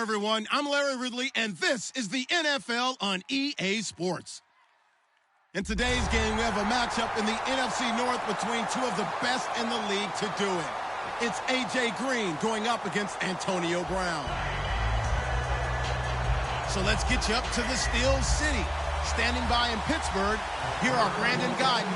everyone. I'm Larry Ridley, and this is the NFL on EA Sports. In today's game, we have a matchup in the NFC North between two of the best in the league to do it. It's A.J. Green going up against Antonio Brown. So let's get you up to the Steel City. Standing by in Pittsburgh, here are Brandon Guyton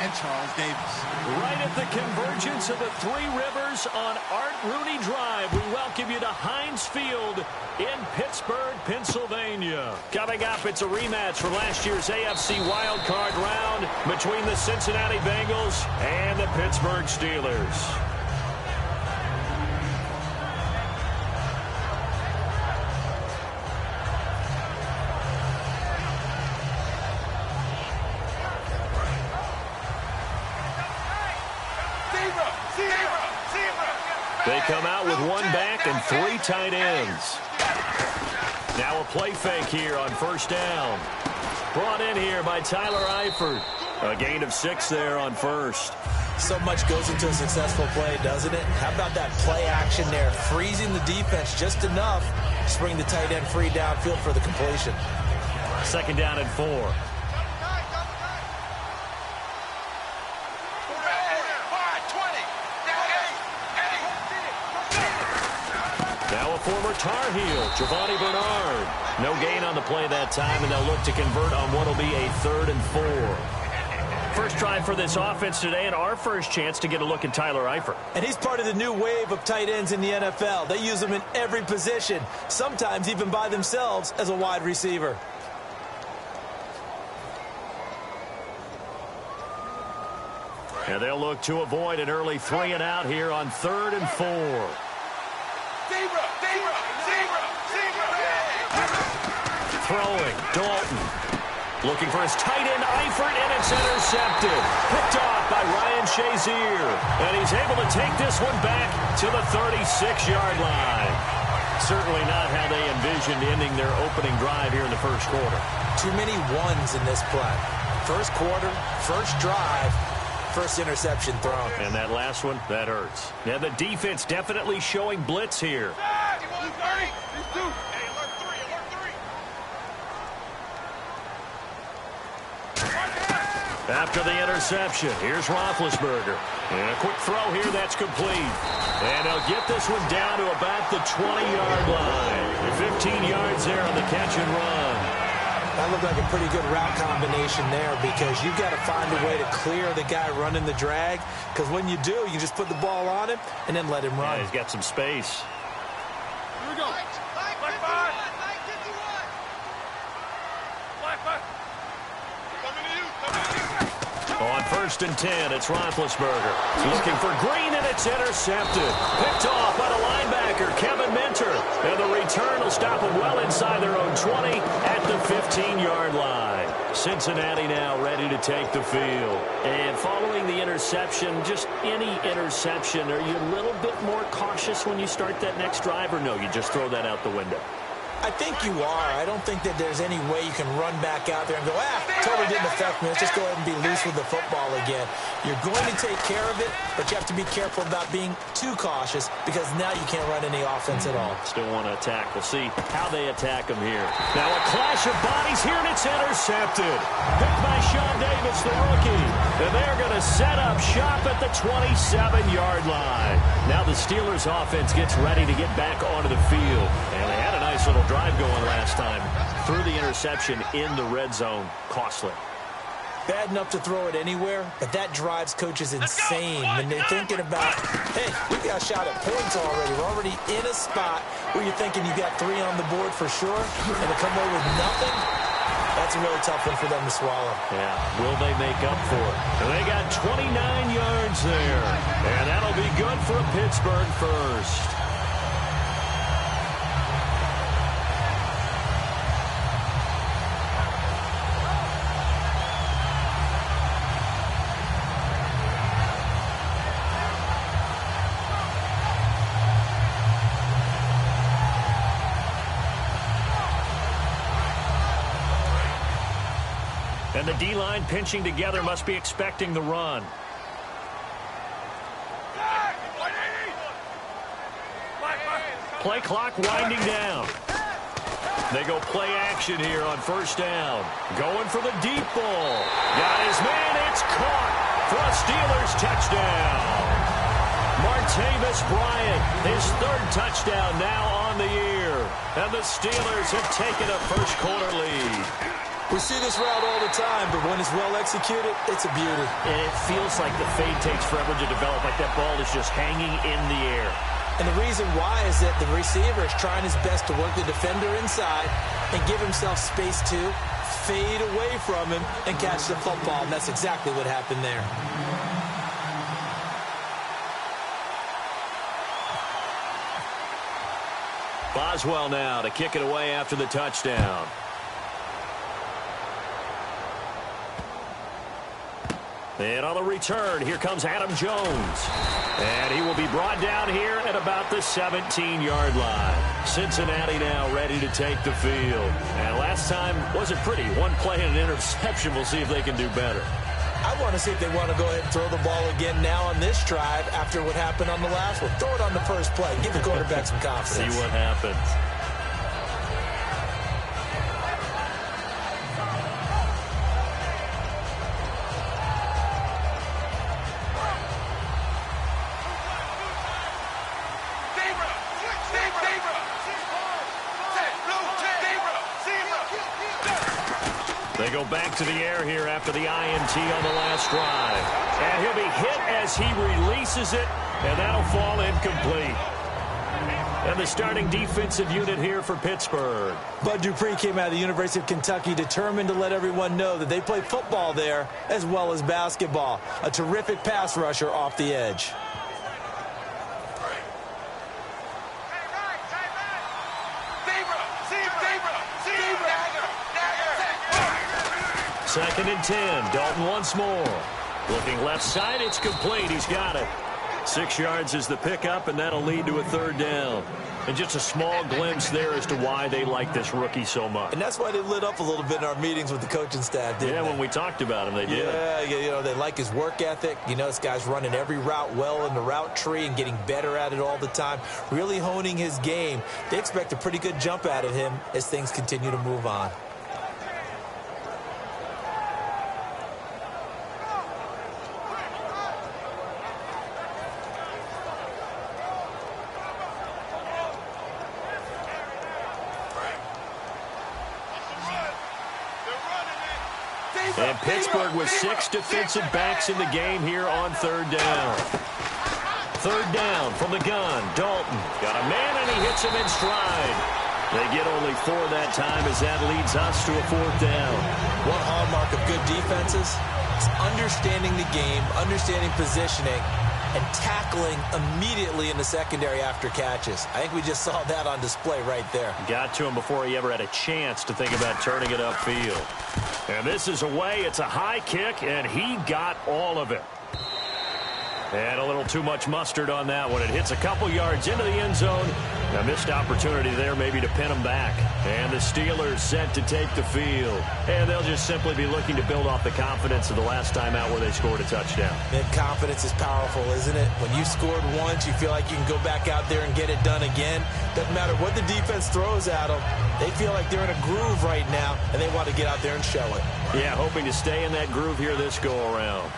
and Charles Davis. Right at the convergence of the Three Rivers on Art Rooney Drive, we welcome you to Heinz Field in Pittsburgh, Pennsylvania. Coming up, it's a rematch from last year's AFC wildcard round between the Cincinnati Bengals and the Pittsburgh Steelers. They come out with one back and three tight ends. Now a play fake here on first down. Brought in here by Tyler Eifert. A gain of 6 there on first. So much goes into a successful play, doesn't it? How about that play action there? Freezing the defense just enough to bring the tight end free downfield for the completion. Second down and 4. Former Tar Heel, Giovanni Bernard. No gain on the play that time, and they'll look to convert on what will be a 3rd and 4. First try for this offense today, and our first chance to get a look at Tyler Eifert. And he's part of the new wave of tight ends in the NFL. They use them in every position, sometimes even by themselves as a wide receiver. And they'll look to avoid an early 3 and out here on 3rd and 4. Throwing, Dalton. Looking for his tight end, Eifert, and it's intercepted. Picked off by Ryan Shazier. And he's able to take this one back to the 36-yard line. Certainly not how they envisioned ending their opening drive here in the first quarter. Too many ones in this play. First quarter, first drive, first interception thrown. And that last one, that hurts. Yeah, the defense definitely showing blitz here. After the interception, here's Roethlisberger. And a quick throw here that's complete. And they'll get this one down to about the 20-yard line. 15 yards there on the catch and run. That looked like a pretty good route combination there because you've got to find a way to clear the guy running the drag. Because when you do, you just put the ball on him and then let him run. Yeah, he's got some space. Here we go. On 1st and 10, it's Roethlisberger. Looking for Green, and it's intercepted. Picked off by the linebacker, Kevin Minter. And the return will stop them well inside their own 20 at the 15-yard line. Cincinnati now ready to take the field. And following the interception, just any interception, are you a little bit more cautious when you start that next drive, or no, you just throw that out the window? I think you are. I don't think that there's any way you can run back out there and go, totally didn't affect me. Let's just go ahead and be loose with the football again. You're going to take care of it, but you have to be careful about being too cautious because now you can't run any offense at all. Still want to attack. We'll see how they attack them here. Now a clash of bodies here, and it's intercepted. Picked by Sean Davis, the rookie. And they're going to set up shop at the 27-yard line. Now the Steelers offense gets ready to get back onto the field. And they had a nice little drive going last time. Threw the interception in the red zone. Costly. Bad enough to throw it anywhere, but that drives coaches insane when they're thinking about, hey, we got a shot at points already. We're already in a spot where you're thinking you got 3 on the board for sure, and to come away with nothing, that's a really tough one for them to swallow. Yeah, will they make up for it? And they got 29 yards there, and that'll be good for a Pittsburgh first. And the D-line pinching together must be expecting the run. Play clock winding down. They go play action here on first down. Going for the deep ball. Got his man. It's caught for a Steelers touchdown. Martavis Bryant, his third touchdown now on the year. And the Steelers have taken a first-quarter lead. We see this route all the time, but when it's well executed, it's a beauty. And it feels like the fade takes forever to develop, like that ball is just hanging in the air. And the reason why is that the receiver is trying his best to work the defender inside and give himself space to fade away from him and catch the football. And that's exactly what happened there. Boswell now to kick it away after the touchdown. And on the return, here comes Adam Jones. And he will be brought down here at about the 17-yard line. Cincinnati now ready to take the field. And last time wasn't pretty. One play and an interception. We'll see if they can do better. I want to see if they want to go ahead and throw the ball again now on this drive after what happened on the last one. Throw it on the first play. Give the quarterback some confidence. See what happens. They go back to the air here after the INT on the last drive. And he'll be hit as he releases it, and that'll fall incomplete. And the starting defensive unit here for Pittsburgh. Bud Dupree came out of the University of Kentucky determined to let everyone know that they play football there as well as basketball. A terrific pass rusher off the edge. Second and 10. Dalton once more. Looking left side. It's complete. He's got it. 6 yards is the pickup, and that'll lead to a third down. And just a small glimpse there as to why they like this rookie so much. And that's why they lit up a little bit in our meetings with the coaching staff, didn't they? Yeah, when we talked about him, they did. Yeah, you know, they like his work ethic. You know, this guy's running every route well in the route tree and getting better at it all the time, really honing his game. They expect a pretty good jump out of him as things continue to move on. And Pittsburgh with 6 defensive backs in the game here on third down. Third down from the gun. Dalton got a man, and he hits him in stride. They get only 4 that time as that leads us to a fourth down. One hallmark of good defenses is understanding the game, understanding positioning, and tackling immediately in the secondary after catches. I think we just saw that on display right there. Got to him before he ever had a chance to think about turning it upfield. And this is away. It's a high kick, and he got all of it. And a little too much mustard on that one. It hits a couple yards into the end zone. A missed opportunity there maybe to pin him back. And the Steelers set to take the field. And they'll just simply be looking to build off the confidence of the last time out where they scored a touchdown. And confidence is powerful, isn't it? When you scored once, you feel like you can go back out there and get it done again. Doesn't matter what the defense throws at them. They feel like they're in a groove right now, and they want to get out there and show it. Yeah, hoping to stay in that groove here this go-around.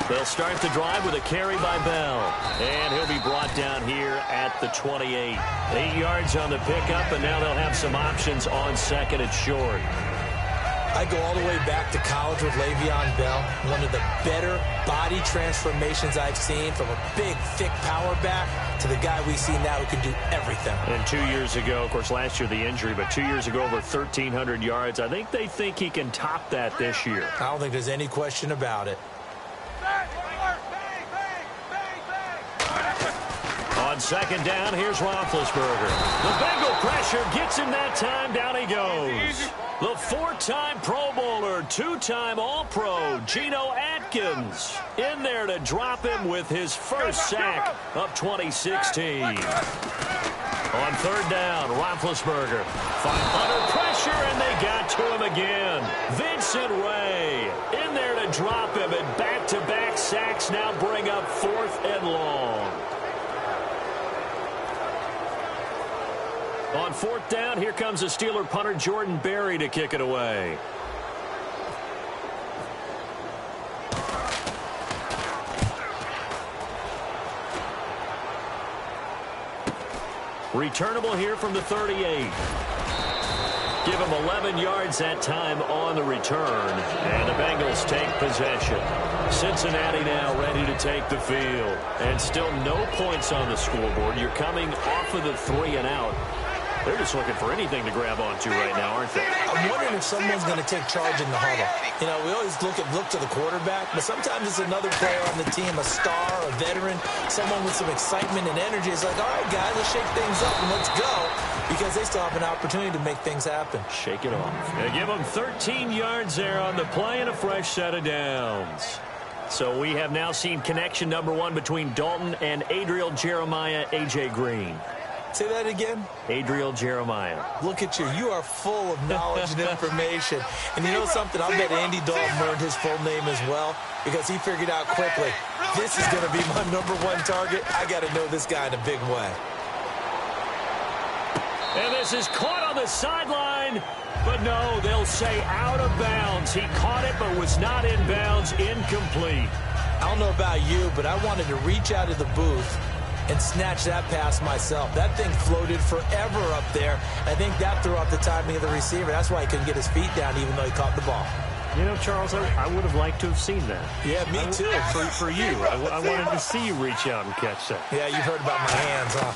They'll start the drive with a carry by Bell. And he'll be brought down here at the 28. 8 yards on the pickup, and now they'll have some options on second and short. I go all the way back to college with Le'Veon Bell. One of the better body transformations I've seen, from a big, thick power back to the guy we see now who can do everything. And 2 years ago, of course, last year the injury, but 2 years ago over 1,300 yards. I think they think he can top that this year. I don't think there's any question about it. On second down, here's Roethlisberger. The Bengal pressure gets him that time. Down he goes. The 4-time Pro Bowler, 2-time All-Pro, Geno Atkins, in there to drop him with his first sack of 2016. On third down, Roethlisberger. Under pressure, and they got to him again. Vincent Ray in there to drop him, and back-to-back sacks now bring up 4th and long. On fourth down, here comes the Steeler punter Jordan Berry to kick it away. Returnable here from the 38. Give him 11 yards that time on the return. And the Bengals take possession. Cincinnati now ready to take the field. And still no points on the scoreboard. You're coming off of the 3 and out. They're just looking for anything to grab onto right now, aren't they? I'm wondering if someone's going to take charge in the huddle. You know, we always look to the quarterback, but sometimes it's another player on the team, a star, a veteran, someone with some excitement and energy. It's like, all right, guys, let's shake things up and let's go, because they still have an opportunity to make things happen. Shake it off. They give them 13 yards there on the play and a fresh set of downs. So we have now seen connection number 1 between Dalton and Adriel Jeremiah, A.J. Green. Say that again? Adriel Jeremiah. Look at you. You are full of knowledge and information. And you know something? I'll bet Andy Dalton learned his full name as well, because he figured out quickly, this is going to be my number 1 target. I got to know this guy in a big way. And this is caught on the sideline. But no, they'll say out of bounds. He caught it but was not in bounds. Incomplete. I don't know about you, but I wanted to reach out of the booth and snatch that pass myself. That thing floated forever up there. I think that threw off the timing of the receiver. That's why he couldn't get his feet down even though he caught the ball. You know, Charles, I would have liked to have seen that. Yeah, me too. For you. I wanted to see you reach out and catch that. Yeah, you've heard about my hands, huh?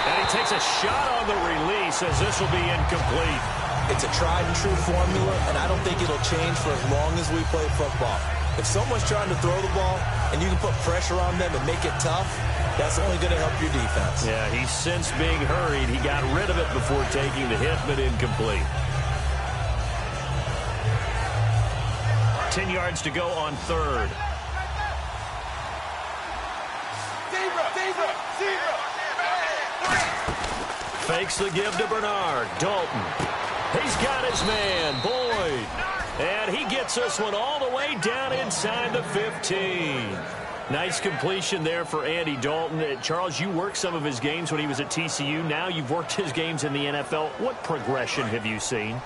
And he takes a shot on the release as this will be incomplete. It's a tried-and-true formula, and I don't think it'll change for as long as we play football. If someone's trying to throw the ball and you can put pressure on them and make it tough, that's only going to help your defense. Yeah, he's since being hurried. He got rid of it before taking the hit, but incomplete. 10 yards to go on third. Fakes the give to Bernard. Dalton. He's got his man, Boyd. And he gets this one all the way down inside the 15. Nice completion there for Andy Dalton. Charles, you worked some of his games when he was at TCU. Now you've worked his games in the NFL. What progression have you seen?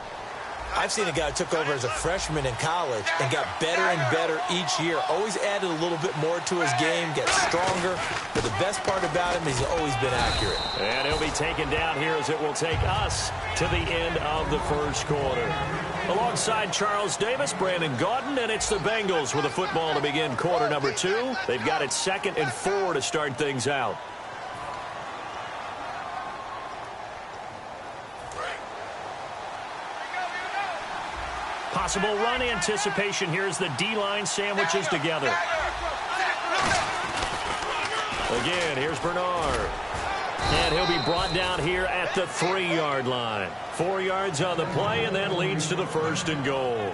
I've seen a guy who took over as a freshman in college and got better and better each year. Always added a little bit more to his game, gets stronger. But the best part about him is he's always been accurate. And he'll be taken down here as it will take us to the end of the first quarter. Alongside Charles Davis, Brandon Gaudin, and it's the Bengals with the football to begin quarter number 2. They've got it 2nd and 4 to start things out. Possible run anticipation. Here's the D-line sandwiches together. Again, here's Bernard. And he'll be brought down here at the 3-yard line. 4 yards on the play, and then leads to the 1st and goal.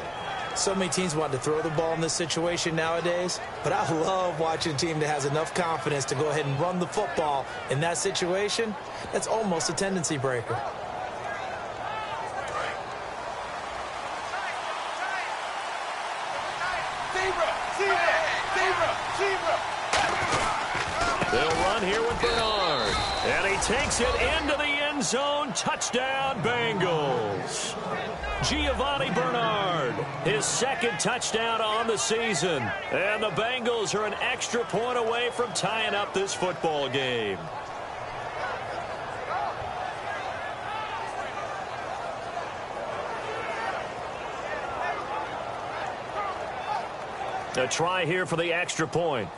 So many teams want to throw the ball in this situation nowadays, but I love watching a team that has enough confidence to go ahead and run the football in that situation. That's almost a tendency breaker. They'll run here with Bernard. And he takes it into the end zone. Touchdown, Bengals. Giovanni Bernard, his 2nd touchdown on the season. And the Bengals are an extra point away from tying up this football game. A try here for the extra point.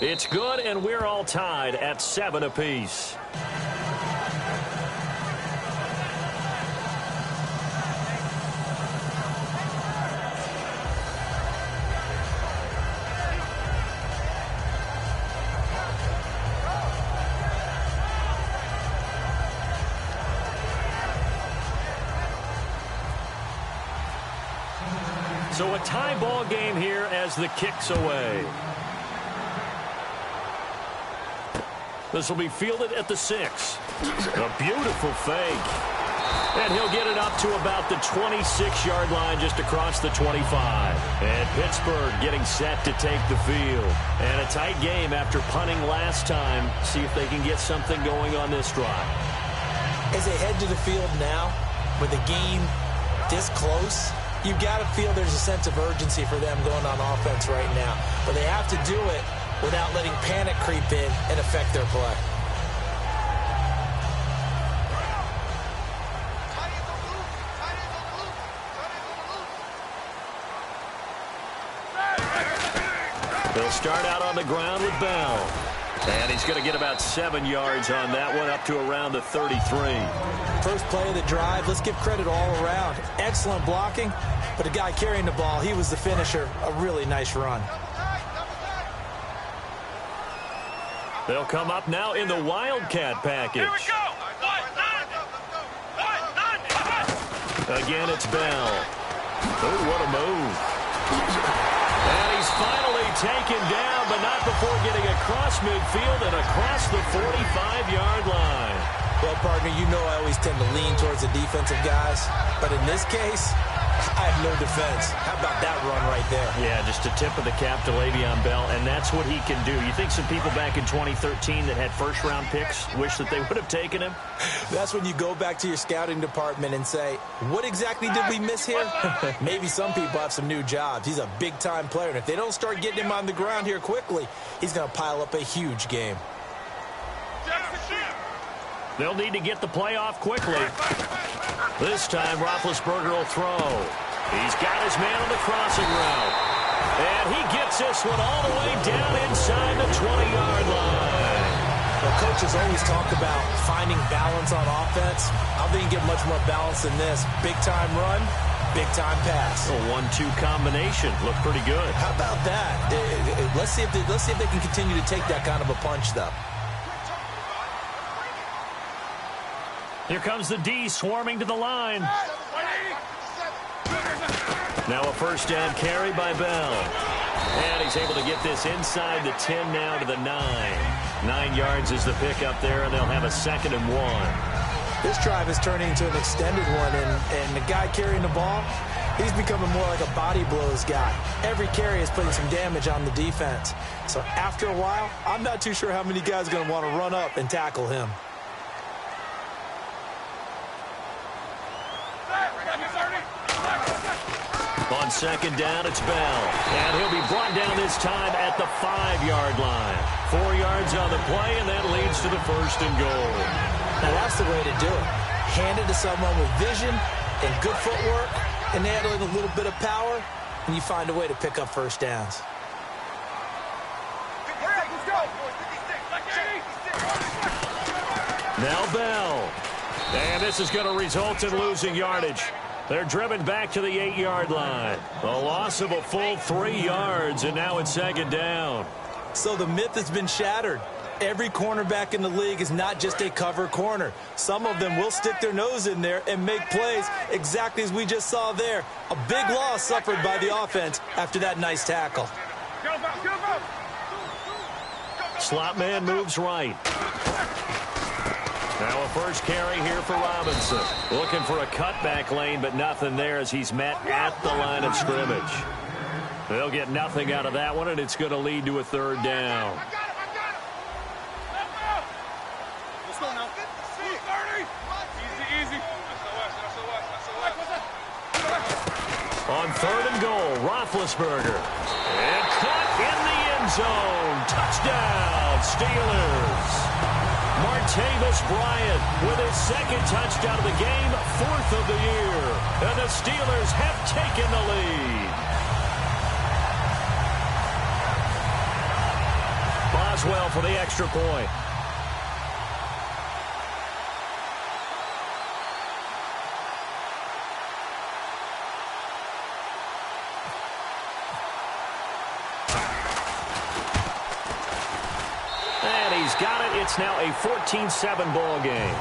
It's good, and we're all tied at 7 apiece. So a tie ball game here as the kick's away. This will be fielded at the 6. A beautiful fake. And he'll get it up to about the 26-yard line just across the 25. And Pittsburgh getting set to take the field. And a tight game after punting last time. See if they can get something going on this drive. As they head to the field now, with the game this close, you've got to feel there's a sense of urgency for them going on offense right now. But they have to do it without letting panic creep in and affect their play. They'll start out on the ground with Bell. And he's going to get about 7 yards on that one, up to around the 33. First play of the drive, let's give credit all around. Excellent blocking, but the guy carrying the ball, he was the finisher. A really nice run. They'll come up now in the Wildcat package. Here we go. Again, it's Bell. Oh, what a move. And he's finally taken down, but not before getting across midfield and across the 45-yard line. Well, partner, you know I always tend to lean towards the defensive guys. But in this case, I have no defense. How about that run right there? Yeah, just a tip of the cap to Le'Veon Bell, and that's what he can do. You think some people back in 2013 that had first-round picks wish that they would have taken him? That's when you go back to your scouting department and say, what exactly did we miss here? Maybe some people have some new jobs. He's a big-time player, and if they don't start getting him on the ground here quickly, he's going to pile up a huge game. They'll need to get the play off quickly. This time, Roethlisberger will throw. He's got his man on the crossing route. And he gets this one all the way down inside the 20-yard line. Well, coaches always talk about finding balance on offense. I don't think you get much more balance than this. Big-time run, big-time pass. A 1-2 combination. Looked pretty good. How about that? Let's see if they can continue to take that kind of a punch, though. Here comes the D swarming to the line. Now a first down carry by Bell. And he's able to get this inside the 10 now to the 9. 9 yards is the pickup there, and they'll have a 2nd and 1. This drive is turning into an extended one, and the guy carrying the ball, he's becoming more like a body blows guy. Every carry is putting some damage on the defense. So after a while, I'm not too sure how many guys are going to want to run up and tackle him. On 2nd down, it's Bell. And he'll be brought down this time at the 5-yard line. 4 yards on the play, and that leads to the 1st and goal. Now, that's the way to do it. Hand it to someone with vision and good footwork and handling a little bit of power, and you find a way to pick up first downs. Now Bell. And this is going to result in losing yardage. They're driven back to the 8-yard line. A loss of a full 3 yards, and now it's 2nd down. So the myth has been shattered. Every cornerback in the league is not just a cover corner. Some of them will stick their nose in there and make plays exactly as we just saw there. A big loss suffered by the offense after that nice tackle. Slot man moves right. Now a first carry here for Robinson. Looking for a cutback lane, but nothing there as he's met at the line of scrimmage. They'll get nothing out of that one, and it's going to lead to a 3rd down. On 3rd and goal, Roethlisberger. And caught in the end zone. Touchdown, Steelers. Martavis Bryant with his 2nd touchdown of the game, 4th of the year. And the Steelers have taken the lead. Boswell for the extra point. Got it. It's now a 14-7 ball game.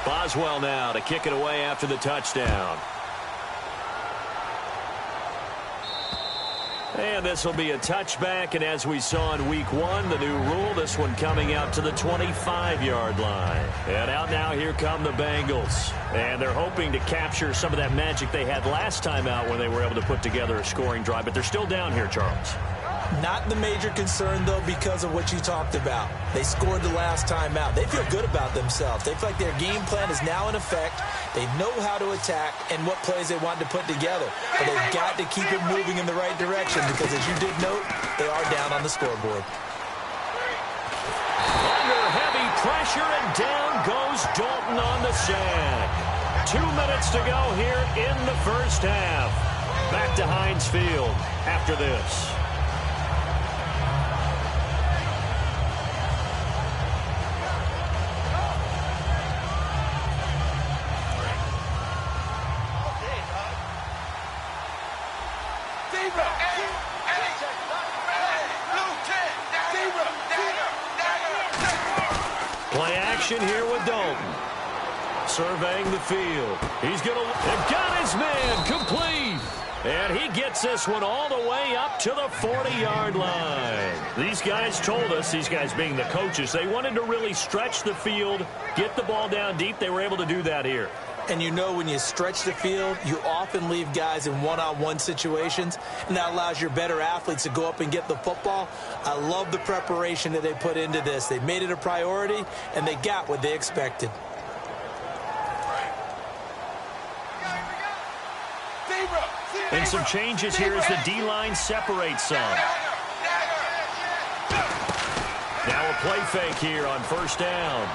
Boswell now to kick it away after the touchdown. And this will be a touchback, and as we saw in week 1, the new rule, this one coming out to the 25-yard line. And out now, here come the Bengals. And they're hoping to capture some of that magic they had last time out when they were able to put together a scoring drive. But they're still down here, Charles. Not the major concern, though, because of what you talked about. They scored the last time out. They feel good about themselves. They feel like their game plan is now in effect. They know how to attack and what plays they want to put together. But they've got to keep it moving in the right direction because, as you did note, they are down on the scoreboard. Under heavy pressure, and down goes Dalton on the sack. 2 minutes to go here in the first half. Back to Heinz Field after this. Play action here with Dalton. Surveying the field. He's going to... They've got his man complete. And he gets this one all the way up to the 40-yard line. These guys told us, these guys being the coaches, they wanted to really stretch the field, get the ball down deep. They were able to do that here. And you know when you stretch the field, you often leave guys in one-on-one situations, and that allows your better athletes to go up and get the football. I love the preparation that they put into this. They made it a priority, and they got what they expected. And some changes here as the D-line separates some. Now a play fake here on first down.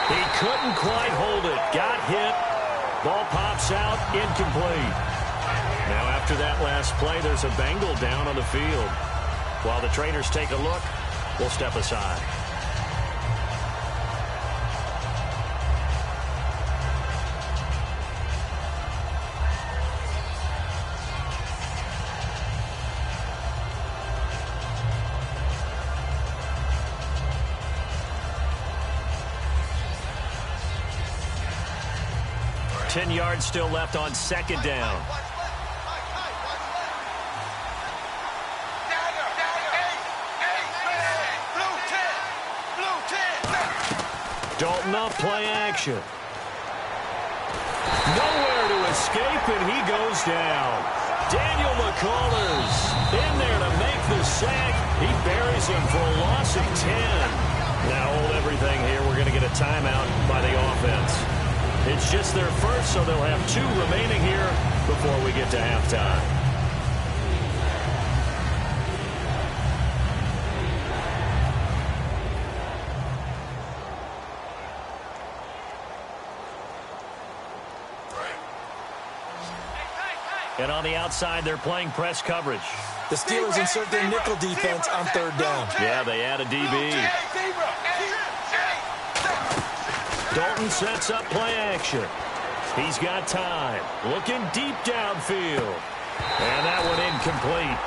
He couldn't quite hold it. Got hit. Ball pops out. Incomplete. Now after that last play, there's a Bengal down on the field. While the trainers take a look, we'll step aside. Ten yards still left on second down. Dalton off play action. Nowhere to escape, and he goes down. Daniel McCullers in there to make the sack. He buries him for a loss of 10. Now hold everything here. We're going to get a timeout by the offense. It's just their first, so they'll have 2 remaining here before we get to halftime. And on the outside, they're playing press coverage. The Steelers insert their nickel defense on third down. Yeah, they add a DB. Dalton sets up play action. He's got time. Looking deep downfield. And that one incomplete.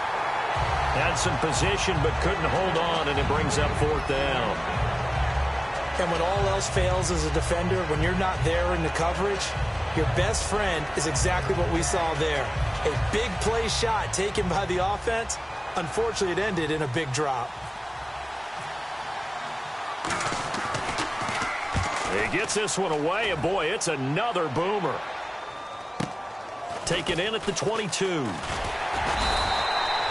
Had some position but couldn't hold on, and it brings up fourth down. And when all else fails as a defender, when you're not there in the coverage, your best friend is exactly what we saw there. A big play shot taken by the offense. Unfortunately, it ended in a big drop. He gets this one away, and boy, it's another boomer. Taken in at the 22.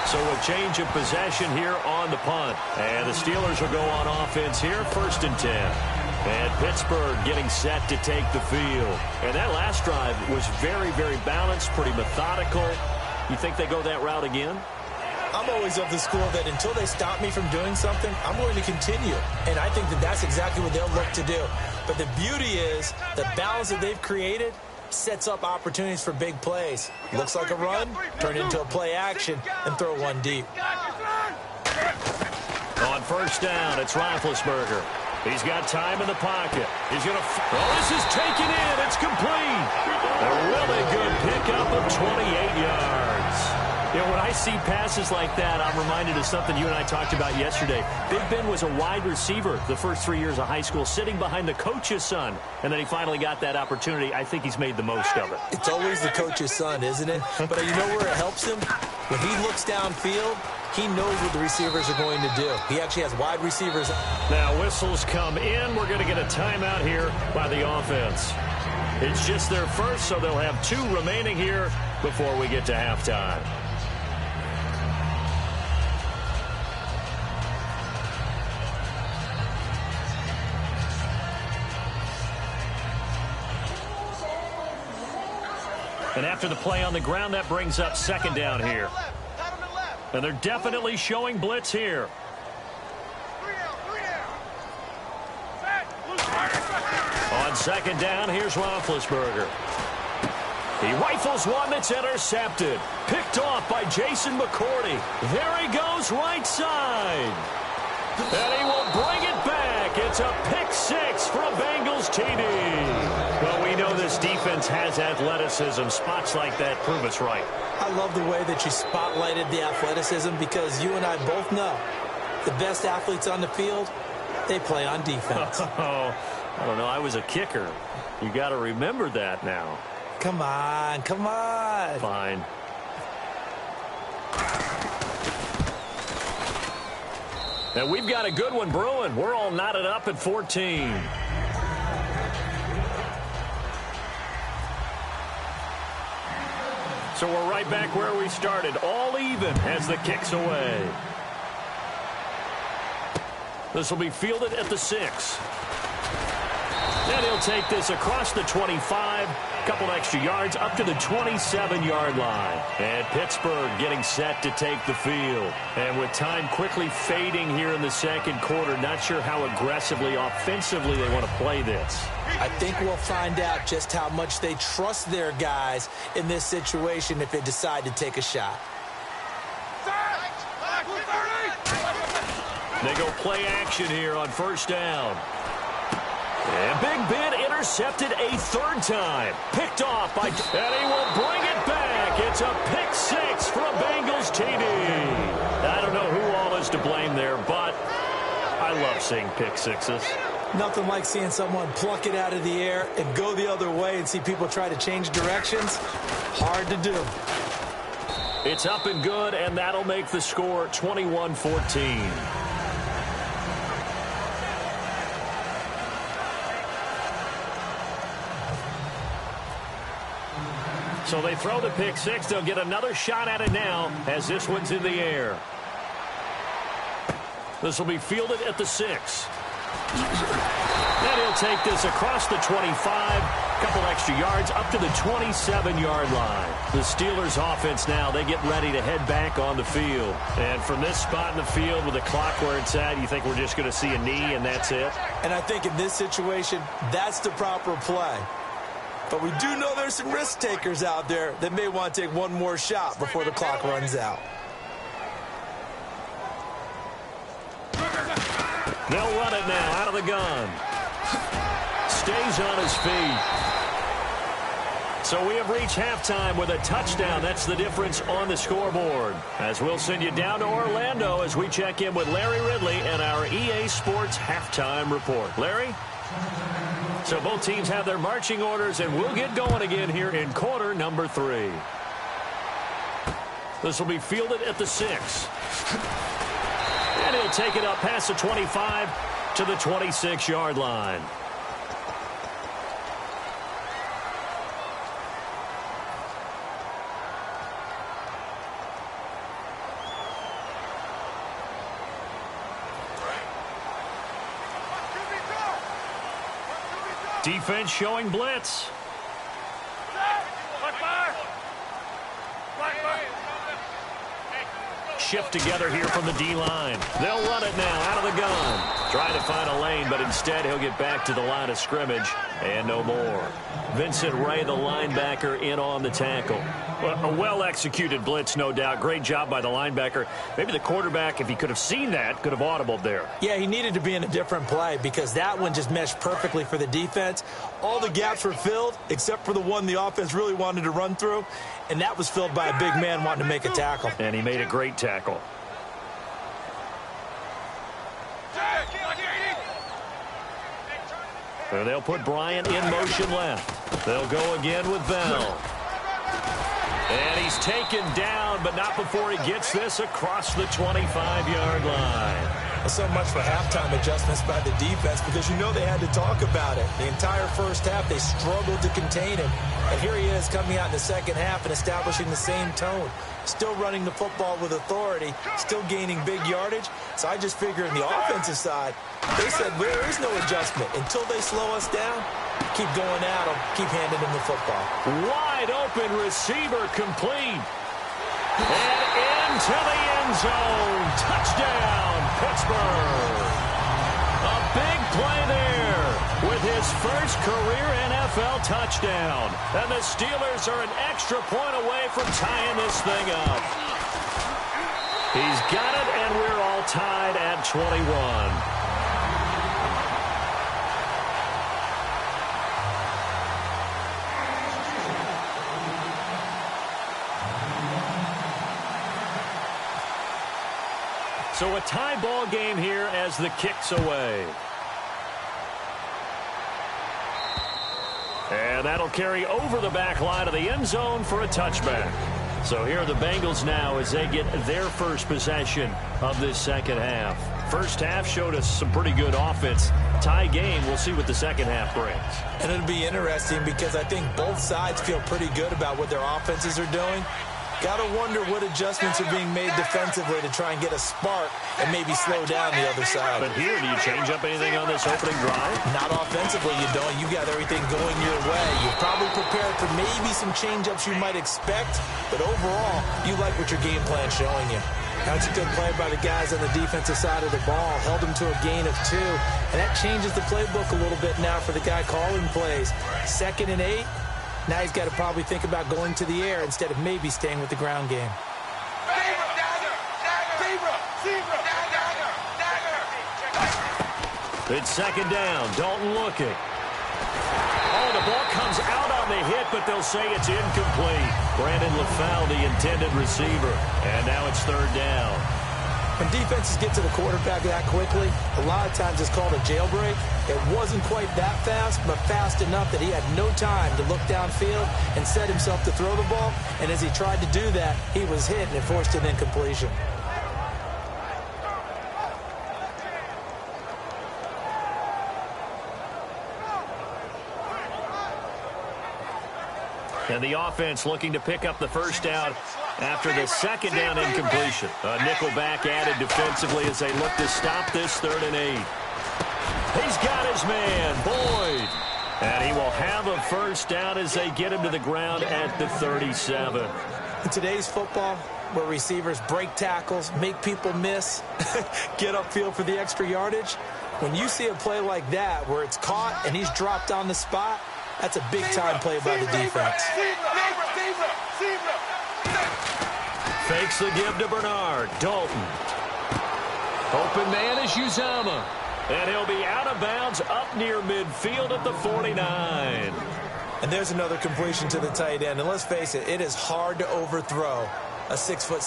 So a change of possession here on the punt. And the Steelers will go on offense here, 1st and 10. And Pittsburgh getting set to take the field. And that last drive was very, very balanced, pretty methodical. You think they go that route again? I'm always of the school that until they stop me from doing something, I'm going to continue. And I think that that's exactly what they'll look to do. But the beauty is the balance that they've created sets up opportunities for big plays. Looks like a run, turn into a play action, and throw one deep. On first down, it's Roethlisberger. He's got time in the pocket. He's going to... Oh, this is taken in. It's complete. A really good pickup of 28 yards. You know, when I see passes like that, I'm reminded of something you and I talked about yesterday. Big Ben was a wide receiver the first 3 years of high school, sitting behind the coach's son. And then he finally got that opportunity. I think he's made the most of it. It's always the coach's son, isn't it? But you know where it helps him? When he looks downfield, he knows what the receivers are going to do. He actually has wide receivers. Now whistles come in. We're going to get a timeout here by the offense. It's just their first, so they'll have 2 remaining here before we get to halftime. And after the play on the ground, that brings up second down here. And they're definitely showing blitz here. On second down, here's Roethlisberger. He rifles one that's intercepted. Picked off by Jason McCourty. There he goes, right side. And he will bring it back. It's a pick 6 for a Bengals TD. Well, we know this defense has athleticism. Spots like that prove us right. I love the way that you spotlighted the athleticism because you and I both know the best athletes on the field, they play on defense. Oh, I don't know. I was a kicker. You got to remember that now. Come on, come on. Fine. And we've got a good one brewing. We're all knotted up at 14. So we're right back where we started. All even as the kick's away. This will be fielded at the 6. And he'll take this across the 25. Couple extra yards up to the 27-yard line. And Pittsburgh getting set to take the field. And with time quickly fading here in the second quarter, not sure how aggressively, offensively they want to play this. I think we'll find out just how much they trust their guys in this situation if they decide to take a shot. They go play action here on first down. And Big Ben intercepted a 3rd time. Picked off by... And he will bring it back. It's a pick 6 for a Bengals TD. I don't know who all is to blame there, but I love seeing pick 6s. Nothing like seeing someone pluck it out of the air and go the other way and see people try to change directions. Hard to do. It's up and good, and that'll make the score 21-14. So they throw the pick 6. They'll get another shot at it now as this one's in the air. This will be fielded at the 6. And he'll take this across the 25. Couple extra yards up to the 27-yard line. The Steelers offense now, they get ready to head back on the field. And from this spot in the field with the clock where it's at, you think we're just going to see a knee and that's it? And I think in this situation, that's the proper play. But we do know there's some risk takers out there that may want to take one more shot before the clock runs out. They'll run it now out of the gun. Stays on his feet. So we have reached halftime with a touchdown. That's the difference on the scoreboard. As we'll send you down to Orlando as we check in with Larry Ridley and our EA Sports halftime report. Larry? So both teams have their marching orders, and we'll get going again here in quarter number 3. This will be fielded at the 6. And he'll take it up past the 25 to the 26-yard line. Defense showing blitz. Shift together here from the D-line. They'll run it now out of the gun. Trying to find a lane, but instead he'll get back to the line of scrimmage and no more. Vincent Ray, the linebacker, in on the tackle. Well, a well-executed blitz, no doubt. Great job by the linebacker. Maybe the quarterback, if he could have seen that, could have audibled there. Yeah, he needed to be in a different play because that one just meshed perfectly for the defense. All the gaps were filled except for the one the offense really wanted to run through, and that was filled by a big man wanting to make a tackle. And he made a great tackle. So they'll put Bryant in motion left. They'll go again with Bell. And he's taken down, but not before he gets this across the 25-yard line. So much for halftime adjustments by the defense, because you know they had to talk about it. The entire first half, they struggled to contain him. And here he is coming out in the second half and establishing the same tone. Still running the football with authority, still gaining big yardage. So I just figure in the offensive side, they said there is no adjustment. Until they slow us down, keep going at them, keep handing them the football. Wide open receiver complete. And into the end zone. Touchdown, Pittsburgh. A big play there with his first career NFL touchdown. And the Steelers are an extra point away from tying this thing up. He's got it, and we're all tied at 21. So a tie ball game here as the kick's away. And that'll carry over the back line of the end zone for a touchback. So here are the Bengals now as they get their first possession of this second half. First half showed us some pretty good offense. Tie game, we'll see what the second half brings. And it'll be interesting because I think both sides feel pretty good about what their offenses are doing. Got to wonder what adjustments are being made defensively to try and get a spark and maybe slow down the other side. But here, do you change up anything on this opening drive? Not offensively, you don't. You got everything going your way. You're probably prepared for maybe some change-ups you might expect, but overall, you like what your game plan's showing you. That's a good play by the guys on the defensive side of the ball. Held them to a gain of 2, and that changes the playbook a little bit now for the guy calling plays. 2nd and 8. Now he's got to probably think about going to the air instead of maybe staying with the ground game. It's second down. Dalton looking. Oh, the ball comes out on the hit, but they'll say it's incomplete. Brandon LaFau, the intended receiver. And now it's third down. When defenses get to the quarterback that quickly, a lot of times it's called a jailbreak. It wasn't quite that fast, but fast enough that he had no time to look downfield and set himself to throw the ball. And as he tried to do that, he was hit and it forced an incompletion. And the offense looking to pick up the first down after the second down incompletion. A nickelback added defensively as they look to stop this 3rd and 8. He's got his man, Boyd. And he will have a first down as they get him to the ground at the 37. In today's football, where receivers break tackles, make people miss, get upfield for the extra yardage, when you see a play like that where it's caught and he's dropped on the spot, that's a big-time play by the defense. Fakes the give to Bernard. Dalton. Open man is Uzama. And he'll be out of bounds up near midfield at the 49. And there's another completion to the tight end. And let's face it, it is hard to overthrow a 6'6"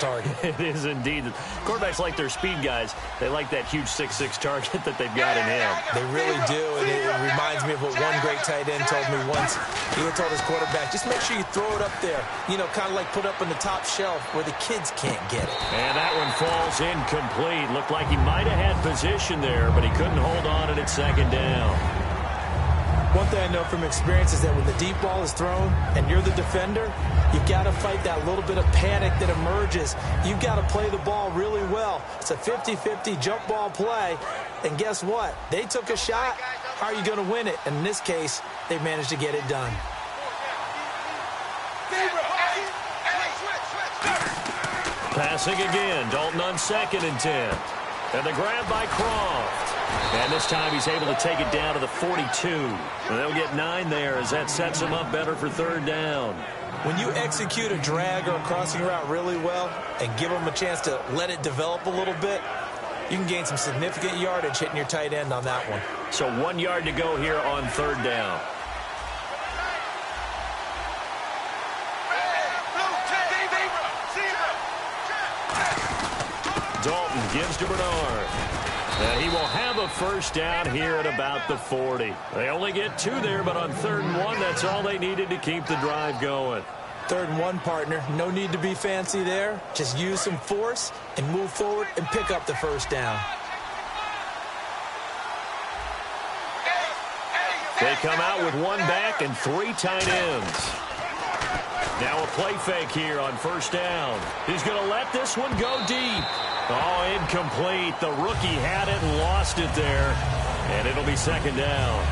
target. It is indeed. Quarterbacks like their speed guys. They like that huge 6'6" target that they've got in him. They really do, and it reminds me of what one great tight end told me once. He told his quarterback, just make sure you throw it up there, you know, kind of like put up on the top shelf where the kids can't get it. And that one falls incomplete. Looked like he might have had position there, but he couldn't hold on it at second down. One thing I know from experience is that when the deep ball is thrown and you're the defender, you've got to fight that little bit of panic that emerges. You've got to play the ball really well. It's a 50-50 jump ball play. And guess what? They took a shot. How are you going to win it? And in this case, they managed to get it done. Passing again. Dalton on 2nd and 10. And the grab by Croft. And this time he's able to take it down to the 42. And they'll get 9 there as that sets him up better for third down. When you execute a drag or a crossing route really well and give them a chance to let it develop a little bit, you can gain some significant yardage hitting your tight end on that one. So 1 yard to go here on third down. Dalton gives to Bernard. And he will have a first down here at about the 40. They only get 2 there, but on 3rd and 1, that's all they needed to keep the drive going. 3rd and 1, partner. No need to be fancy there. Just use some force and move forward and pick up the first down. They come out with 1 back and 3 tight ends. Now a play fake here on 1st down. He's going to let this one go deep. Oh, incomplete. The rookie had it and lost it there. And it'll be 2nd down.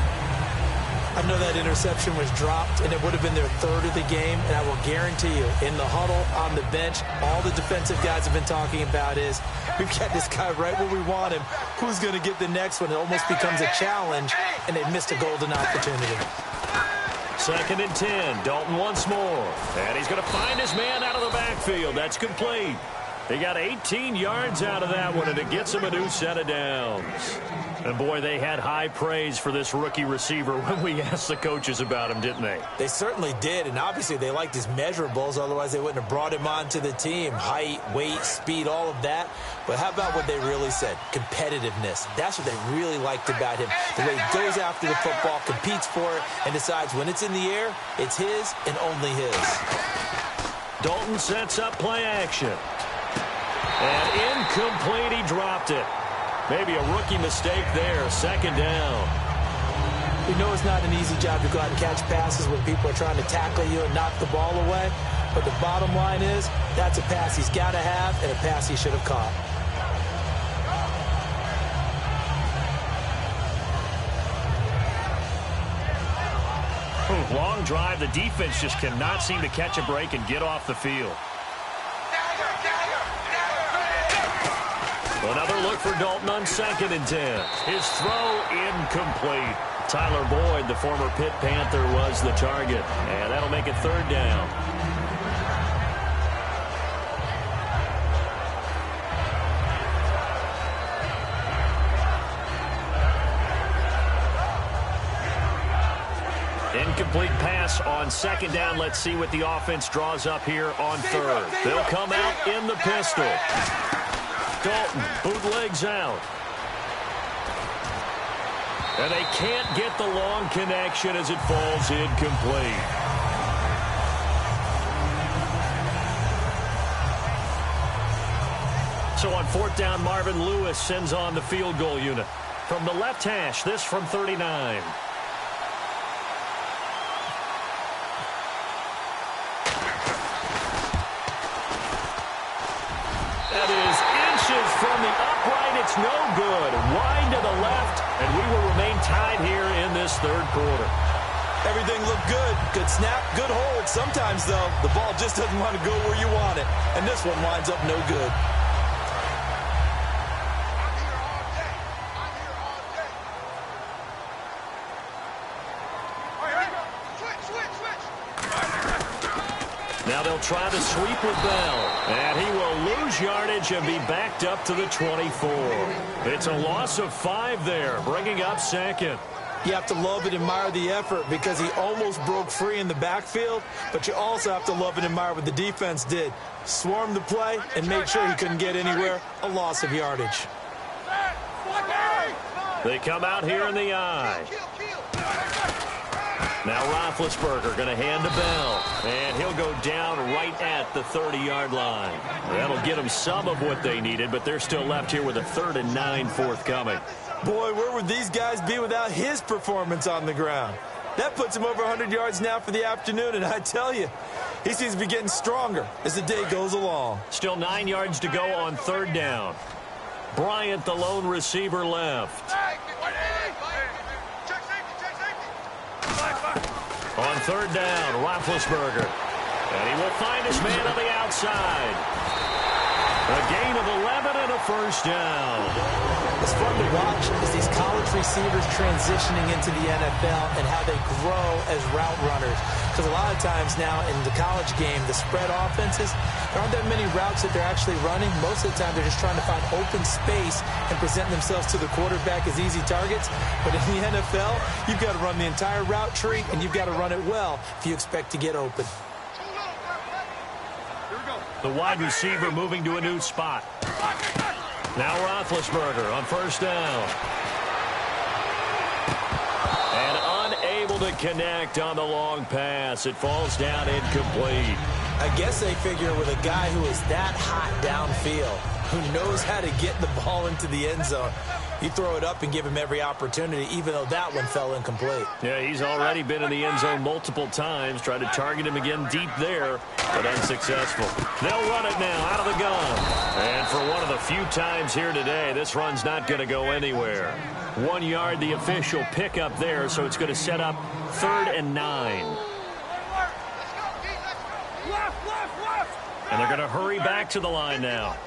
I know that interception was dropped, and it would have been their 3rd of the game, and I will guarantee you, in the huddle, on the bench, all the defensive guys have been talking about is, we've got this guy right where we want him. Who's going to get the next one? It almost becomes a challenge, and they missed a golden opportunity. 2nd and 10. Dalton once more. And he's going to find his man out of the backfield. That's complete. They got 18 yards out of that one, and it gets him a new set of downs. And, boy, they had high praise for this rookie receiver when we asked the coaches about him, didn't they? They certainly did, and obviously they liked his measurables. Otherwise, they wouldn't have brought him onto the team. Height, weight, speed, all of that. But how about what they really said? Competitiveness. That's what they really liked about him. The way he goes after the football, competes for it, and decides when it's in the air, it's his and only his. Dalton sets up play action. And incomplete, he dropped it. Maybe a rookie mistake there, 2nd down. We know it's not an easy job to go out and catch passes when people are trying to tackle you and knock the ball away. But the bottom line is, that's a pass he's got to have and a pass he should have caught. Long drive. The defense just cannot seem to catch a break and get off the field. Another look for Dalton on 2nd and 10. His throw incomplete. Tyler Boyd, the former Pitt Panther, was the target. And that'll make it 3rd down. Incomplete pass on 2nd down. Let's see what the offense draws up here on 3rd. They'll come out in the pistol. Dalton bootlegs out. And they can't get the long connection as it falls incomplete. So on 4th down, Marvin Lewis sends on the field goal unit. From the left hash, this from 39. From the upright, it's no good. Wide to the left, and we will remain tied here in this 3rd quarter. Everything looked good. Good snap, good hold. Sometimes, though, the ball just doesn't want to go where you want it. And this one winds up no good. Now they'll try to sweep with Bell. And he will lose yardage and be backed up to the 24. It's a loss of 5 there, bringing up 2nd. You have to love and admire the effort because he almost broke free in the backfield, but you also have to love and admire what the defense did. Swarmed the play and made sure he couldn't get anywhere. A loss of yardage. They come out here in the eye. Now Roethlisberger going to hand to Bell. And he'll go down right at the 30-yard line. That'll get them some of what they needed, but they're still left here with a 3rd and 9 forthcoming. Boy, where would these guys be without his performance on the ground? That puts him over 100 yards now for the afternoon, and I tell you, he seems to be getting stronger as the day goes along. Still 9 yards to go on 3rd down. Bryant, the lone receiver, left. On 3rd down, Roethlisberger. And he will find his man on the outside. A gain of 11 and a 1st down. What's fun to watch is these college receivers transitioning into the NFL and how they grow as route runners. Because a lot of times now in the college game, the spread offenses, there aren't that many routes that they're actually running. Most of the time, they're just trying to find open space and present themselves to the quarterback as easy targets. But in the NFL, you've got to run the entire route tree, and you've got to run it well if you expect to get open. The wide receiver moving to a new spot. Now Roethlisberger on 1st down. And unable Unable to connect on the long pass. It falls down incomplete. I guess they figure with a guy who is that hot downfield, who knows how to get the ball into the end zone, you throw it up and give him every opportunity, even though that one fell incomplete. Yeah, he's already been in the end zone multiple times. Tried to target him again deep there, but unsuccessful. They'll run it now out of the gun. And for one of the few times here today, this run's not going to go anywhere. 1 yard, the official pickup there, so it's going to set up 3rd and 9. And they're going to hurry back to the line now.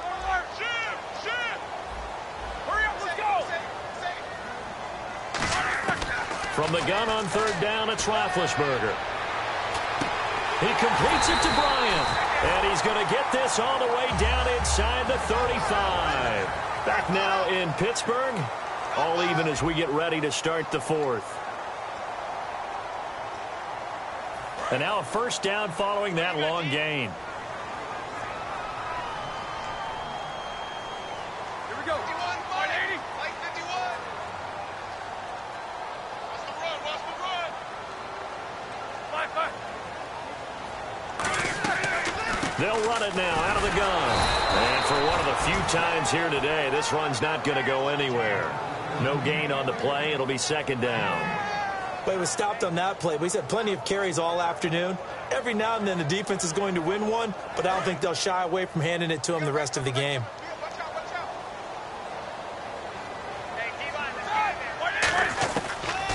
From the gun on 3rd down, it's Roethlisberger. He completes it to Bryant. And he's going to get this all the way down inside the 35. Back now in Pittsburgh. All even as we get ready to start the 4th. And now a 1st down following that long gain. They'll run it now out of the gun. And for one of the few times here today, this run's not going to go anywhere. No gain on the play. It'll be 2nd down. But he was stopped on that play. But he's had plenty of carries all afternoon. Every now and then the defense is going to win one, but I don't think they'll shy away from handing it to him the rest of the game.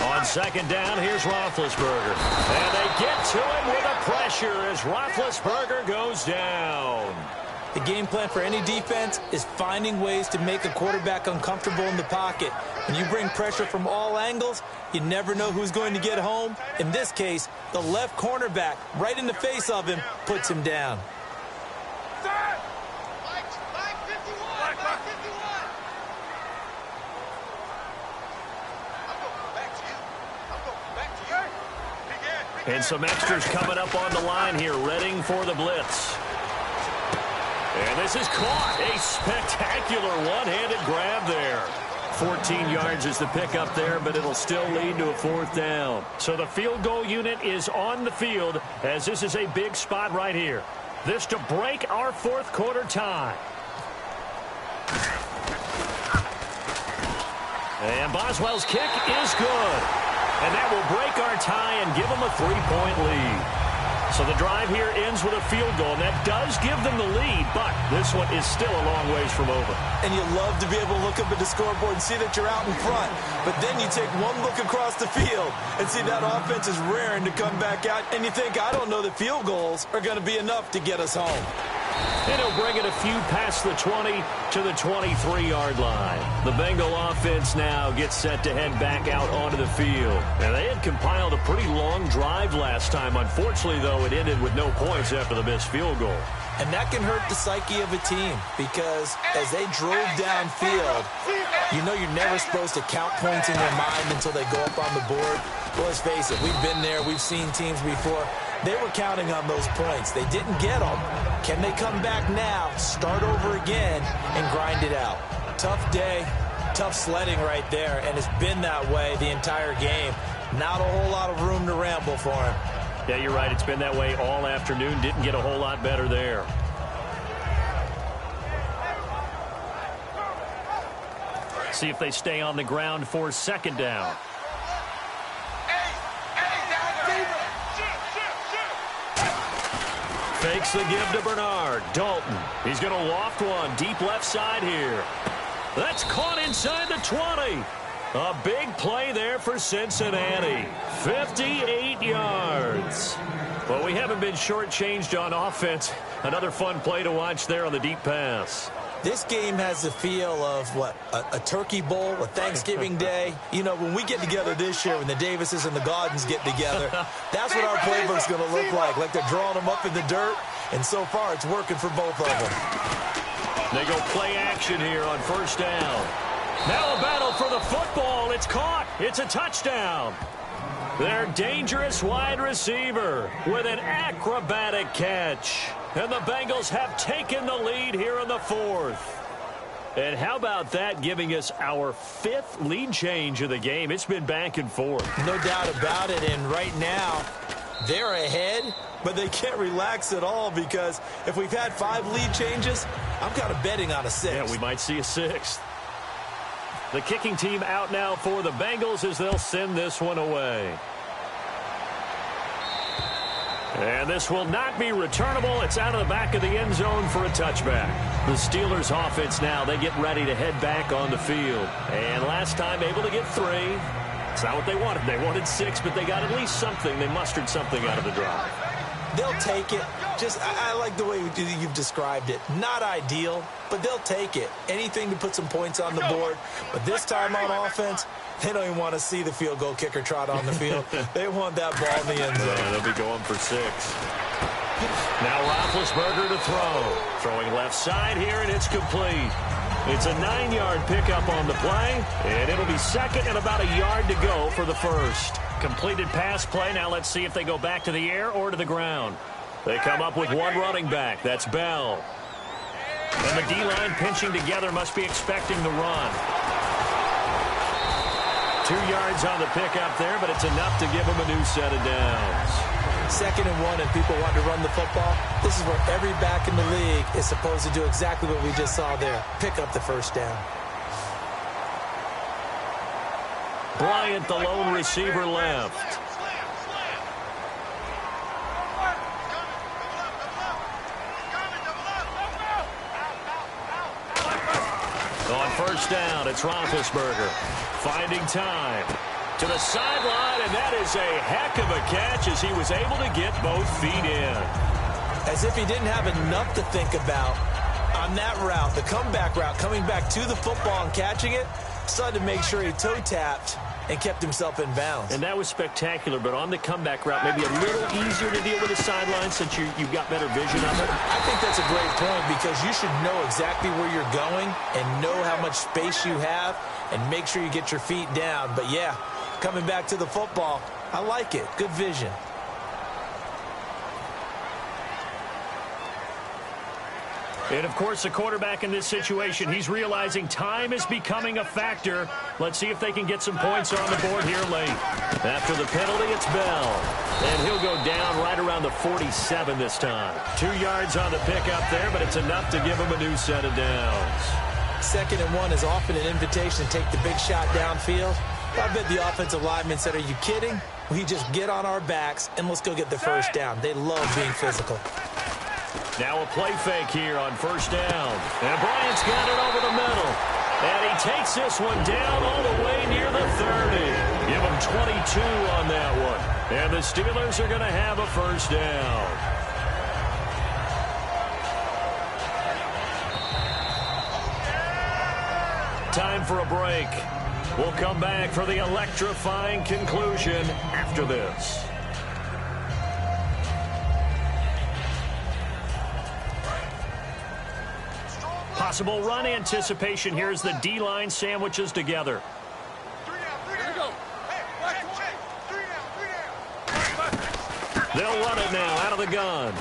On 2nd down, here's Roethlisberger. And they get to him with a pressure as Roethlisberger goes down. The game plan for any defense is finding ways to make a quarterback uncomfortable in the pocket. When you bring pressure from all angles, you never know who's going to get home. In this case, the left cornerback, right in the face of him, puts him down. And some extras coming up on the line here, readying for the blitz. And this is caught. A spectacular one-handed grab there. 14 yards is the pickup there, but it'll still lead to a 4th down. So the field goal unit is on the field as this is a big spot right here. This to break our 4th quarter tie. And Boswell's kick is good. And that will break our tie and give them a 3-point lead. So the drive here ends with a field goal, and that does give them the lead, but this one is still a long ways from over. And you love to be able to look up at the scoreboard and see that you're out in front. But then you take one look across the field and see that offense is raring to come back out, and you think, I don't know that field goals are going to be enough to get us home. And he'll bring it a few past the 20 to the 23-yard line. The Bengal offense now gets set to head back out onto the field. And they had compiled a pretty long drive last time. Unfortunately, though, it ended with no points after the missed field goal. And that can hurt the psyche of a team because as they drove downfield, you know you're never supposed to count points in your mind until they go up on the board. Well, let's face it, we've been there. We've seen teams before. They were counting on those points. They didn't get them. Can they come back now, start over again, and grind it out? Tough day, tough sledding right there, and it's been that way the entire game. Not a whole lot of room to ramble for him. Yeah, you're right. It's been that way all afternoon. Didn't get a whole lot better there. See if they stay on the ground for 2nd down. Fakes the give to Bernard. Dalton. He's going to loft one deep left side here. That's caught inside the 20. A big play there for Cincinnati. 58 yards. Well, we haven't been shortchanged on offense. Another fun play to watch there on the deep pass. This game has the feel of, what, a turkey bowl, a Thanksgiving day. You know, when we get together this year, when the Davises and the Gaudens get together, that's what our playbook's going to look like they're drawing them up in the dirt, and so far it's working for both of them. They go play action here on 1st down. Now a battle for the football. It's caught. It's a touchdown. Their dangerous wide receiver with an acrobatic catch. And the Bengals have taken the lead here in the 4th. And how about that giving us our 5th lead change of the game? It's been back and forth. No doubt about it, and right now, they're ahead, but they can't relax at all because if we've had 5 lead changes, I'm kind of betting on a 6th. Yeah, we might see a 6th. The kicking team out now for the Bengals as they'll send this one away. And this will not be returnable. It's out of the back of the end zone for a touchback. The Steelers offense now, they get ready to head back on the field. And last time able to get 3. It's not what they wanted. They wanted 6, but they got at least something. They mustered something out of the drive. They'll take it. I like the way you've described it. Not ideal, but they'll take it. Anything to put some points on the board. But this time on offense, they don't even want to see the field goal kicker trot on the field. They want that ball in the end zone. Yeah, they'll be going for 6. Now Roethlisberger to throw. Throwing left side here, and it's complete. It's a 9-yard pickup on the play, and it'll be second and about a yard to go for the first. Completed pass play. Now let's see if they go back to the air or to the ground. They come up with one running back. That's Bell. And the D-line pinching together must be expecting the run. 2 yards on the pickup there, but it's enough to give them a new set of downs. 2nd and 1, and people want to run the football. This is where every back in the league is supposed to do exactly what we just saw there. Pick up the first down. Bryant, the lone receiver, left. On first down, it's Roethlisberger. Finding time. To the sideline, and that is a heck of a catch as he was able to get both feet in. As if he didn't have enough to think about on that route, the comeback route, coming back to the football and catching it, decided to make sure he toe-tapped and kept himself in bounds. And that was spectacular, but on the comeback route, maybe a little easier to deal with the sideline since you've got better vision of it. I think that's a great point because you should know exactly where you're going and know how much space you have and make sure you get your feet down. But, yeah, coming back to the football, I like it. Good vision. And, of course, the quarterback in this situation, he's realizing time is becoming a factor. Let's see if they can get some points on the board here late. After the penalty, it's Bell. And he'll go down right around the 47 this time. 2 yards on the pickup there, but it's enough to give him a new set of downs. 2nd and 1 is often an invitation to take the big shot downfield. I bet the offensive lineman said, are you kidding? We just get on our backs and let's go get the first down. They love being physical. Now a play fake here on first down. And Bryant's got it over the middle. And he takes this one down all the way near the 30. Give him 22 on that one. And the Steelers are going to have a first down. Time for a break. We'll come back for the electrifying conclusion after this. Possible run anticipation here as the D-line sandwiches together. They'll run it now out of the gun.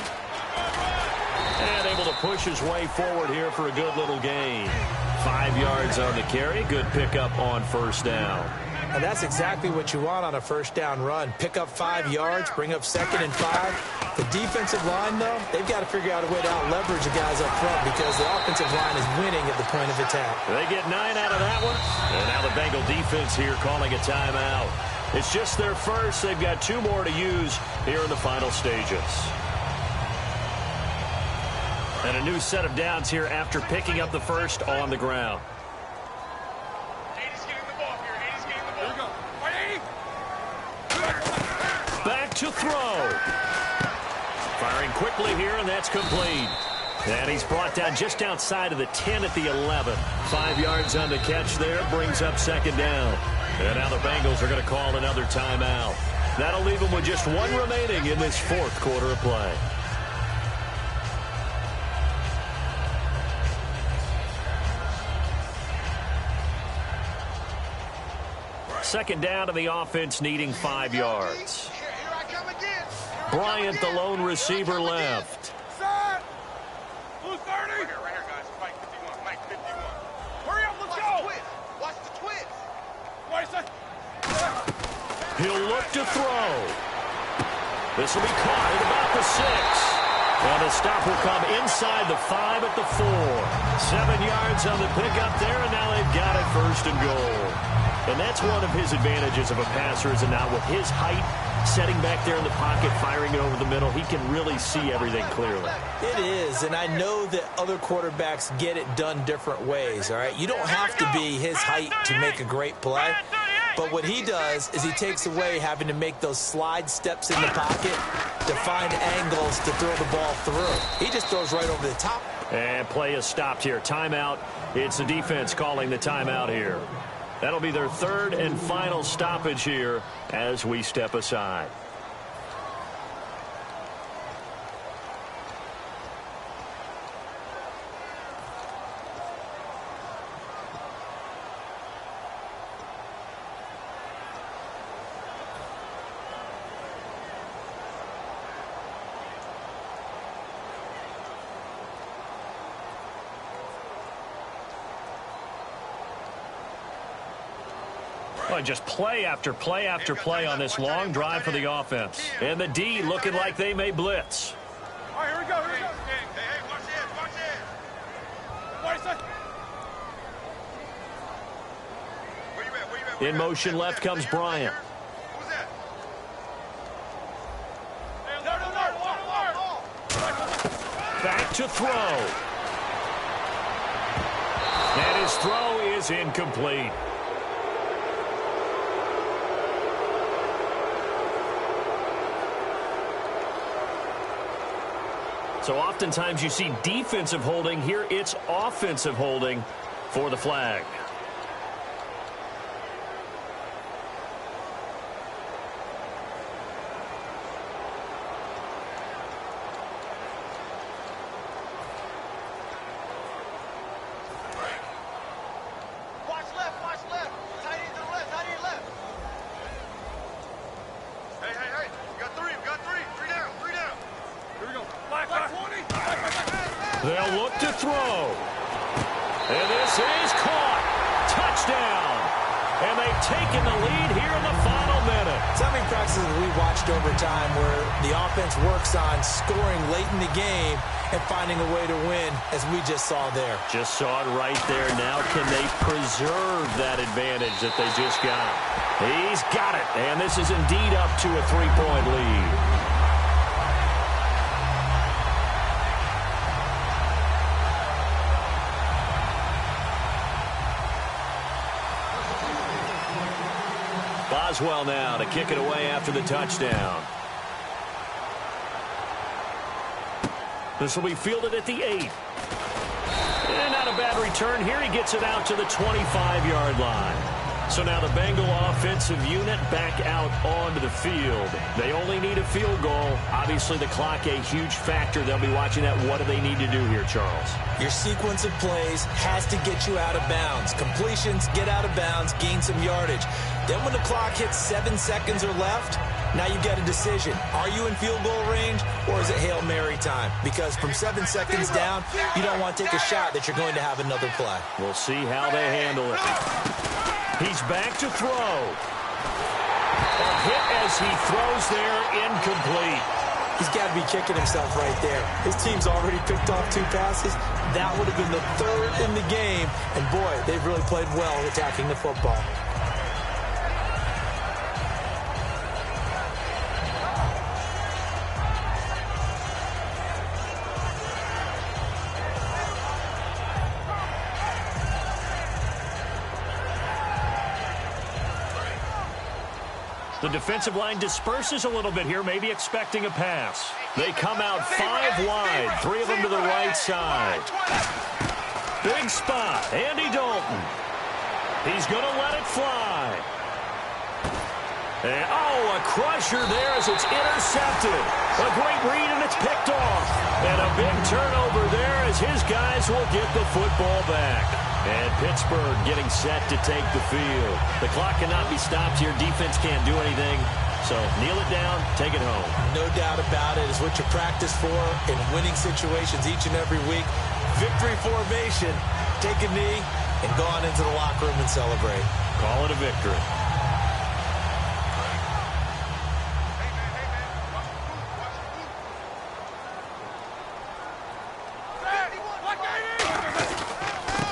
And able to push his way forward here for a good little gain. 5 yards on the carry. Good pickup on first down. And that's exactly what you want on a first down run. Pick up 5 yards, bring up 2nd and 5. The defensive line, though, they've got to figure out a way to out-leverage the guys up front because the offensive line is winning at the point of attack. They get 9 out of that one. And now the Bengal defense here calling a timeout. It's just their first. They've got 2 more to use here in the final stages. And a new set of downs here after picking up the first on the ground. Back to throw. Firing quickly here, and that's complete. And he's brought down just outside of the 10 at the 11. 5 yards on the catch there, brings up 2nd down. And now the Bengals are going to call another timeout. That'll leave them with just 1 remaining in this 4th quarter of play. Second down to the offense, needing 5 yards. Bryant, the lone receiver, left. He'll look to throw. This will be caught at about the 6. And the stop will come inside the 5 at the 4. 7 yards on the pickup there, and now they've got it 1st and goal. And that's one of his advantages of a passer, is it not? With his height, setting back there in the pocket, firing it over the middle, he can really see everything clearly. It is, and I know that other quarterbacks get it done different ways, all right? You don't have to be his height to make a great play. But what he does is he takes away having to make those slide steps in the pocket to find angles to throw the ball through. He just throws right over the top. And play is stopped here. Timeout. It's the defense calling the timeout here. That'll be their 3rd and final stoppage here as we step aside. Just play after play after play on this long drive for the offense. And the D looking like they may blitz. All right, here we go, here we go. Hey, watch this. Where you at? In motion left comes Bryant. Who's that? No. Back to throw. And his throw is incomplete. So oftentimes you see defensive holding. Here it's offensive holding for the flag. Watch left. Tight end to the left. Hey. We got three. Three down. Here we go. Black 20. They'll look to throw. And this is caught. Touchdown. And they've taken the lead here in the final minute. So many practices we watched over time where the offense works on scoring late in the game and finding a way to win, as we just saw there. Just saw it right there. Now can they preserve that advantage that they just got? He's got it. And this is indeed up to a 3-point lead. Boswell now to kick it away after the touchdown. This will be fielded at the 8. And not a bad return here. He gets it out to the 25-yard line. So now the Bengal offensive unit back out onto the field. They only need a field goal. Obviously, the clock a huge factor. They'll be watching that. What do they need to do here, Charles? Your sequence of plays has to get you out of bounds. Completions, get out of bounds, gain some yardage. Then when the clock hits 7 seconds or left, now you've got a decision. Are you in field goal range, or is it Hail Mary time? Because from 7 seconds down, you don't want to take a shot that you're going to have another play. We'll see how they handle it. He's back to throw. A hit as he throws there, incomplete. He's got to be kicking himself right there. His team's already picked off 2 passes. That would have been the 3rd in the game. And, boy, they've really played well attacking the football. The defensive line disperses a little bit here, maybe expecting a pass. They come out 5 wide, 3 of them to the right side. Big spot, Andy Dalton. He's going to let it fly. And, a crusher there as it's intercepted. A great read, and it's picked off. And a big turnover there as his guys will get the football back. And Pittsburgh getting set to take the field. The clock cannot be stopped here. Defense can't do anything. So kneel it down, take it home. No doubt about it. It's what you practice for in winning situations each and every week. Victory formation. Take a knee and go on into the locker room and celebrate. Call it a victory.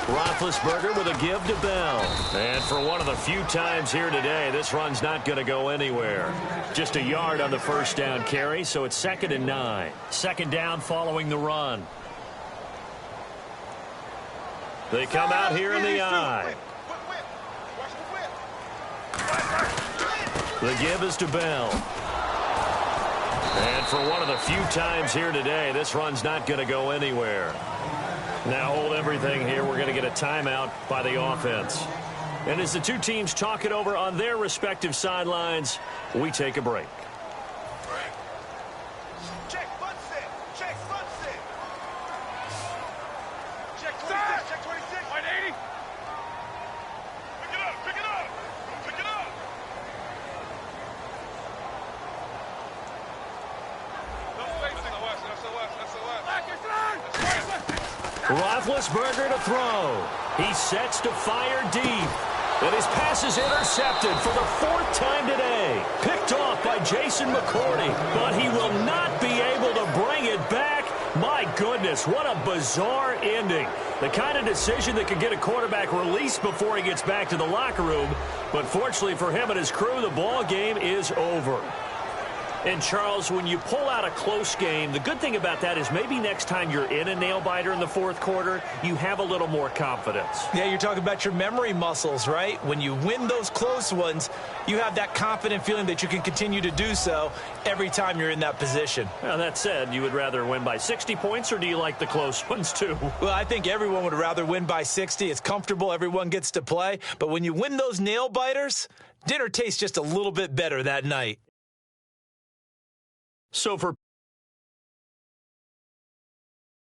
Roethlisberger with a give to Bell. And for one of the few times here today, this run's not going to go anywhere. Just a yard on the first down carry, so it's 2nd and 9. Second down following the run. They come out here in the I. The give is to Bell. And for one of the few times here today, this run's not going to go anywhere. Now hold everything here. We're going to get a timeout by the offense. And as the two teams talk it over on their respective sidelines, we take a break. Check front set. Check front set. Check 26. Check 26. 180. Pick it up. Pick it up. Pick it up. No face. Roethlisberger to throw. He sets to fire deep. And his pass is intercepted for the 4th time today. Picked off by Jason McCourty. But he will not be able to bring it back. My goodness, what a bizarre ending. The kind of decision that could get a quarterback released before he gets back to the locker room. But fortunately for him and his crew, the ball game is over. And, Charles, when you pull out a close game, the good thing about that is maybe next time you're in a nail-biter in the 4th quarter, you have a little more confidence. Yeah, you're talking about your memory muscles, right? When you win those close ones, you have that confident feeling that you can continue to do so every time you're in that position. Well, that said, you would rather win by 60 points, or do you like the close ones, too? Well, I think everyone would rather win by 60. It's comfortable. Everyone gets to play. But when you win those nail-biters, dinner tastes just a little bit better that night. So for